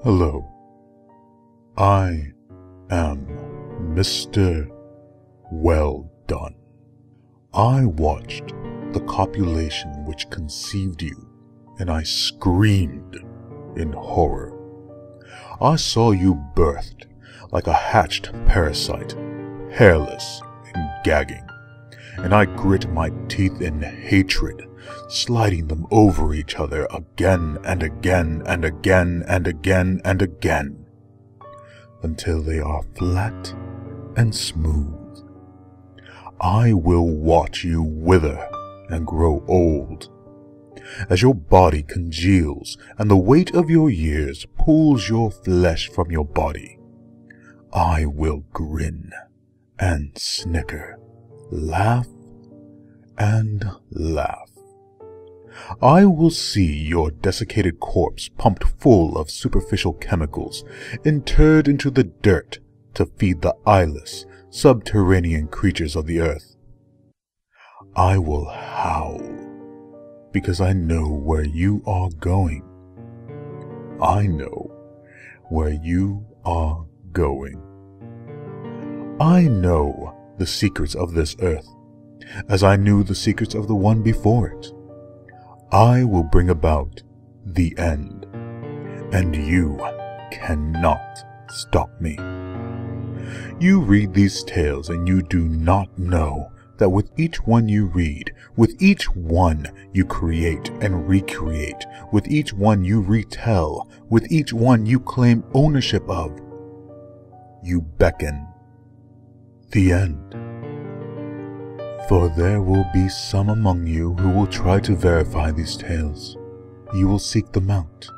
Hello, I am Mr. Welldone. I watched the copulation which conceived you, and I screamed in horror. I saw you birthed like a hatched parasite, hairless and gagging, and I grit my teeth in hatred, sliding them over each other again and again and again and again and again, until they are flat and smooth. I will watch you wither and grow old. As your body congeals and the weight of your years pulls your flesh from your body, I will grin and snicker, laugh and laugh. I will see your desiccated corpse pumped full of superficial chemicals, interred into the dirt to feed the eyeless, subterranean creatures of the earth. I will howl, because I know where you are going. I know where you are going. I know the secrets of this earth, as I knew the secrets of the one before it. I will bring about the end, and you cannot stop me. You read these tales and you do not know that with each one you read, with each one you create and recreate, with each one you retell, with each one you claim ownership of, you beckon the end. For there will be some among you who will try to verify these tales. You will seek them out.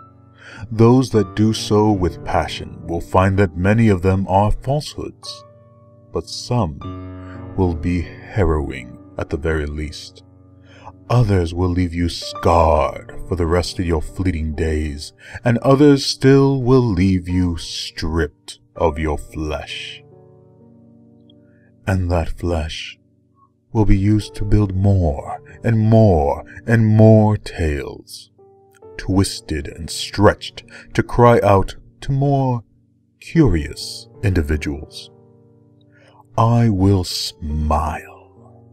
Those that do so with passion will find that many of them are falsehoods, but some will be harrowing at the very least. Others will leave you scarred for the rest of your fleeting days, and others still will leave you stripped of your flesh. And that flesh will be used to build more and more and more tales, twisted and stretched to cry out to more curious individuals. I will smile,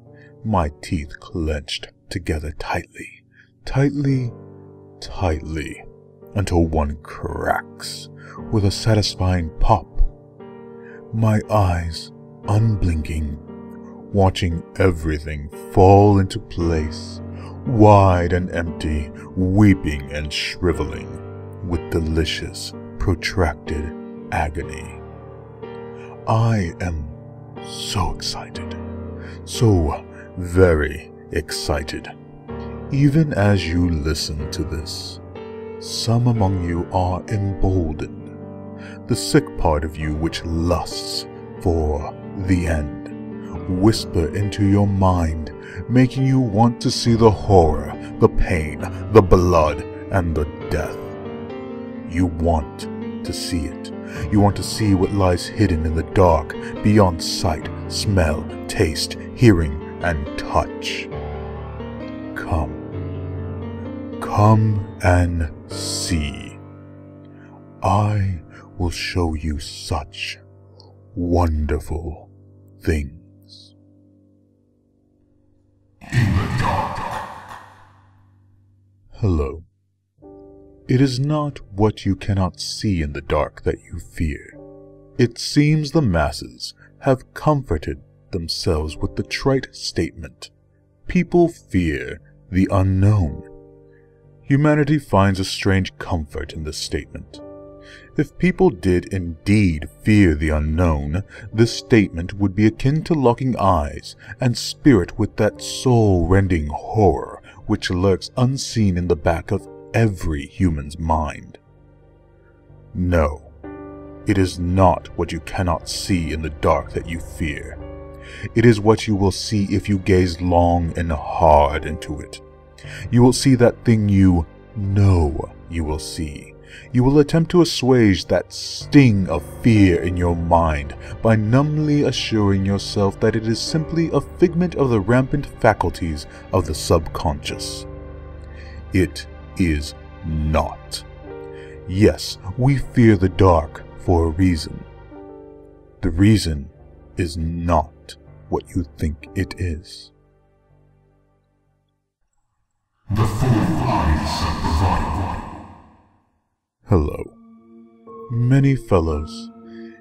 my teeth clenched together tightly, tightly, tightly, until one cracks with a satisfying pop. My eyes unblinking, watching everything fall into place, wide and empty, weeping and shriveling, with delicious, protracted agony. I am so excited, so very excited. Even as you listen to this, some among you are emboldened. The sick part of you which lusts for the end whisper into your mind, making you want to see the horror, the pain, the blood, and the death. You want to see it. You want to see what lies hidden in the dark, beyond sight, smell, taste, hearing, and touch. Come and see. I will show you such wonderful things. Hello. It is not what you cannot see in the dark that you fear. It seems the masses have comforted themselves with the trite statement, people fear the unknown. Humanity finds a strange comfort in this statement. If people did indeed fear the unknown, this statement would be akin to locking eyes and spirit with that soul-rending horror which lurks unseen in the back of every human's mind. No, it is not what you cannot see in the dark that you fear. It is what you will see if you gaze long and hard into it. You will see that thing you know you will see. You will attempt to assuage that sting of fear in your mind by numbly assuring yourself that it is simply a figment of the rampant faculties of the subconscious. It is not. Yes, we fear the dark for a reason. The reason is not what you think it is. The full eyes of the vital. Hello. Many fellows,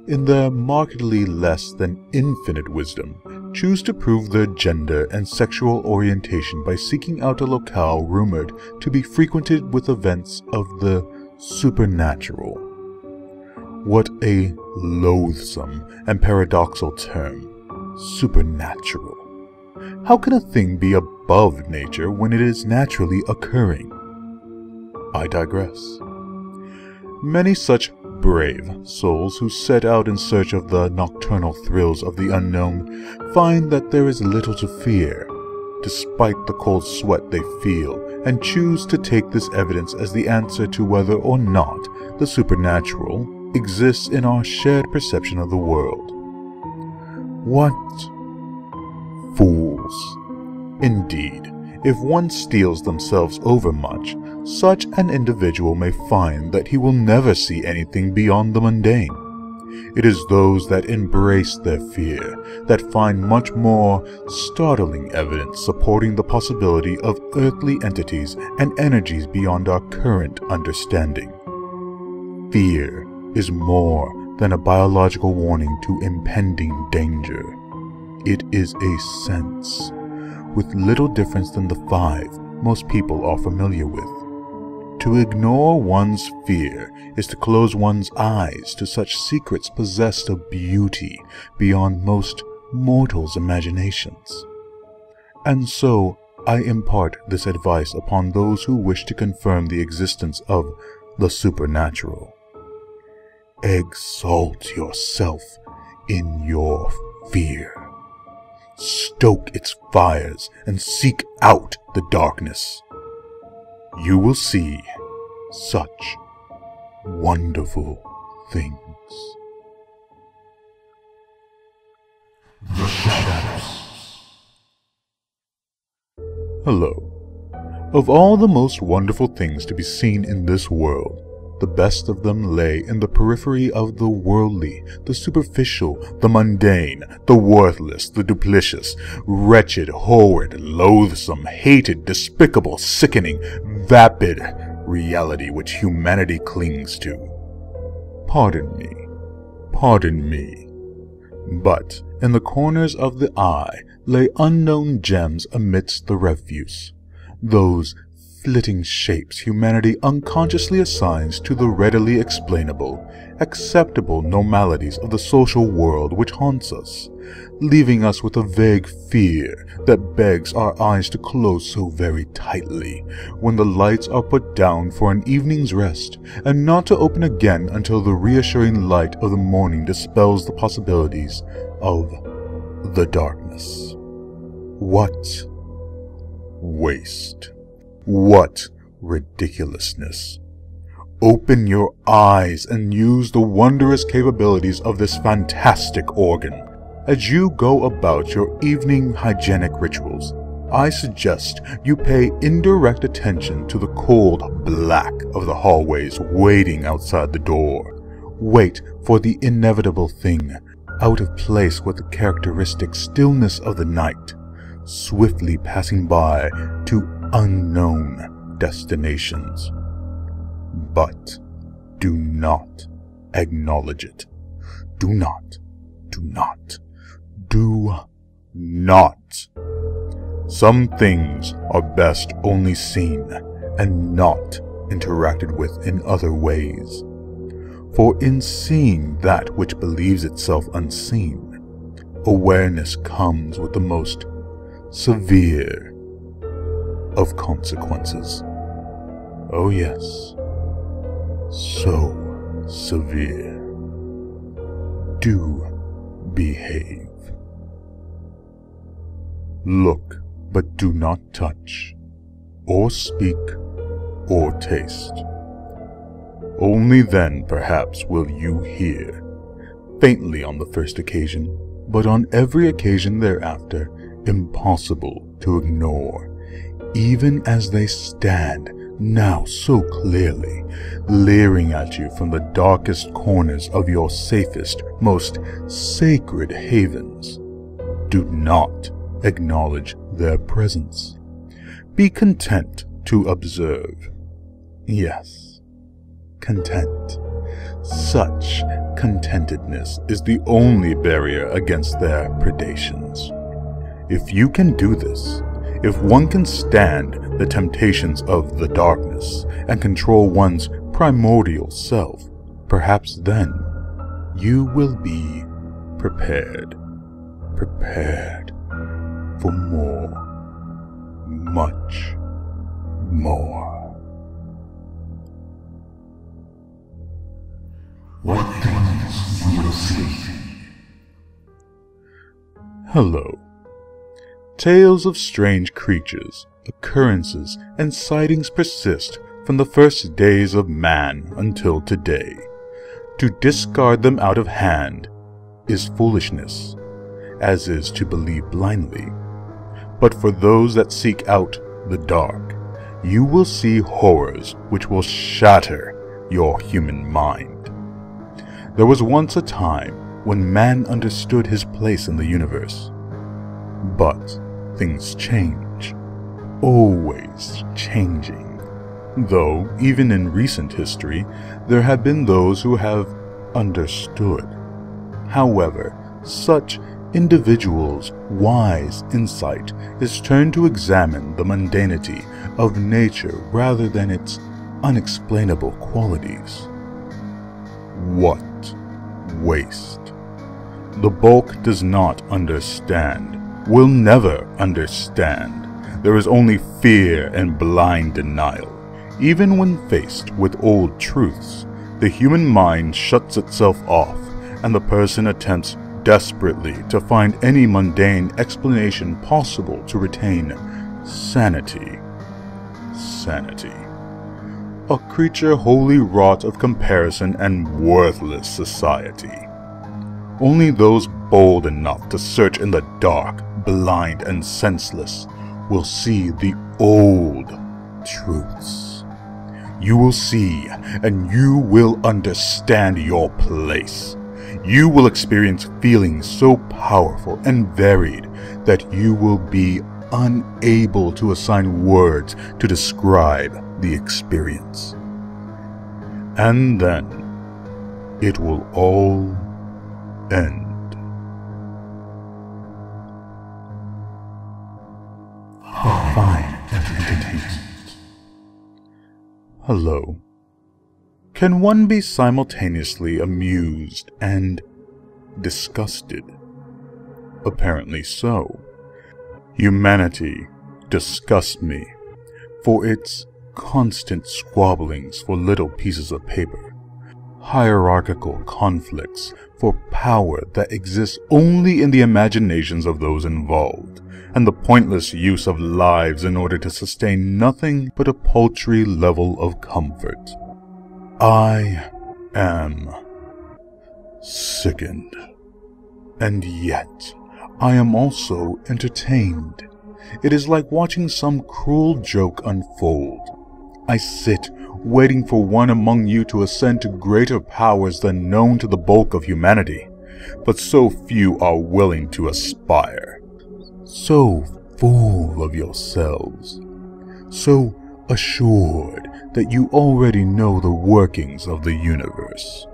in their markedly less than infinite wisdom, choose to prove their gender and sexual orientation by seeking out a locale rumored to be frequented with events of the supernatural. What a loathsome and paradoxical term, supernatural. How can a thing be above nature when it is naturally occurring? I digress. Many such brave souls who set out in search of the nocturnal thrills of the unknown find that there is little to fear, despite the cold sweat they feel, and choose to take this evidence as the answer to whether or not the supernatural exists in our shared perception of the world. What fools! Indeed, if one steels themselves overmuch, such an individual may find that he will never see anything beyond the mundane. It is those that embrace their fear that find much more startling evidence supporting the possibility of earthly entities and energies beyond our current understanding. Fear is more than a biological warning to impending danger. It is a sense, with little difference than the 5 most people are familiar with. To ignore one's fear is to close one's eyes to such secrets possessed of beauty beyond most mortals' imaginations. And so I impart this advice upon those who wish to confirm the existence of the supernatural. Exalt yourself in your fear. Stoke its fires and seek out the darkness. You will see such wonderful things. The shadows. Hello. Of all the most wonderful things to be seen in this world, the best of them lay in the periphery of the worldly, the superficial, the mundane, the worthless, the duplicitous, wretched, horrid, loathsome, hated, despicable, sickening, vapid reality which humanity clings to. Pardon me. But in the corners of the eye lay unknown gems amidst the refuse, those flitting shapes humanity unconsciously assigns to the readily explainable, acceptable normalities of the social world which haunts us, leaving us with a vague fear that begs our eyes to close so very tightly when the lights are put down for an evening's rest, and not to open again until the reassuring light of the morning dispels the possibilities of the darkness. What waste! What ridiculousness! Open your eyes and use the wondrous capabilities of this fantastic organ. As you go about your evening hygienic rituals, I suggest you pay indirect attention to the cold black of the hallways waiting outside the door. Wait for the inevitable thing, out of place with the characteristic stillness of the night, swiftly passing by to unknown destinations. But do not acknowledge it. Do not. Some things are best only seen and not interacted with in other ways. For in seeing that which believes itself unseen, awareness comes with the most severe of consequences. Oh yes, so severe. Do behave. Look, but do not touch, or speak, or taste. Only then, perhaps, will you hear, faintly on the first occasion, but on every occasion thereafter, impossible to ignore, even as they stand now so clearly, leering at you from the darkest corners of your safest, most sacred havens. Do not acknowledge their presence. Be content to observe. Yes, content. Such contentedness is the only barrier against their predations. If you can do this, if one can stand the temptations of the darkness and control one's primordial self, perhaps then you will be prepared for more, much more. What things you will see? Hello. Tales of strange creatures, occurrences, and sightings persist from the first days of man until today. To discard them out of hand is foolishness, as is to believe blindly. But for those that seek out the dark, you will see horrors which will shatter your human mind. There was once a time when man understood his place in the universe. But things change, always changing. Though, even in recent history, there have been those who have understood. However, such individuals' wise insight is turned to examine the mundanity of nature rather than its unexplainable qualities. What waste? The bulk does not understand, will never understand. There is only fear and blind denial. Even when faced with old truths, the human mind shuts itself off, and the person attempts desperately to find any mundane explanation possible to retain sanity. Sanity. A creature wholly wrought of comparison and worthless society. Only those bold enough to search in the dark, blind and senseless, will see the old truths. You will see, and you will understand your place. You will experience feelings so powerful and varied that you will be unable to assign words to describe the experience. And then it will all end. Fine entertainment. Hello. Can one be simultaneously amused and disgusted? Apparently so. Humanity disgusts me for its constant squabblings for little pieces of paper, hierarchical conflicts for power that exists only in the imaginations of those involved, and the pointless use of lives in order to sustain nothing but a paltry level of comfort. I am sickened, and yet I am also entertained. It is like watching some cruel joke unfold. I sit waiting for one among you to ascend to greater powers than known to the bulk of humanity, but so few are willing to aspire. So full of yourselves, so assured that you already know the workings of the universe.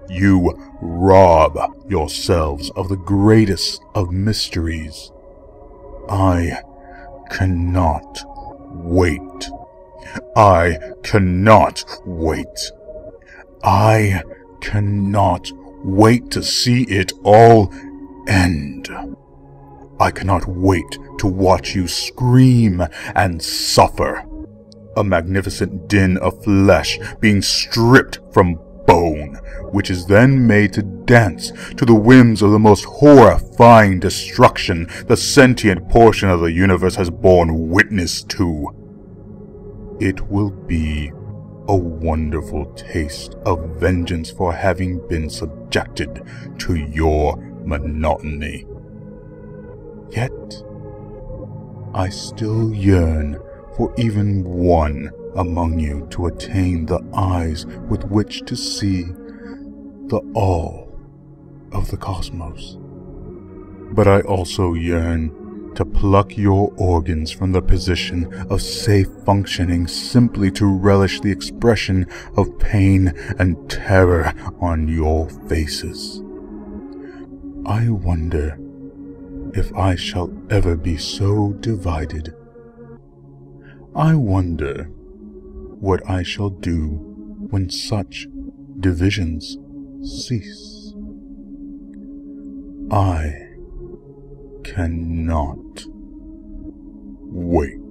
You rob yourselves of the greatest of mysteries. I cannot wait. I cannot wait. I cannot wait to see it all end. I cannot wait to watch you scream and suffer. A magnificent din of flesh being stripped from bone, which is then made to dance to the whims of the most horrifying destruction the sentient portion of the universe has borne witness to. It will be a wonderful taste of vengeance for having been subjected to your monotony. Yet, I still yearn for even one among you to attain the eyes with which to see the all of the cosmos. But I also yearn to pluck your organs from the position of safe functioning simply to relish the expression of pain and terror on your faces. I wonder if I shall ever be so divided. I wonder what I shall do when such divisions cease. I cannot wait.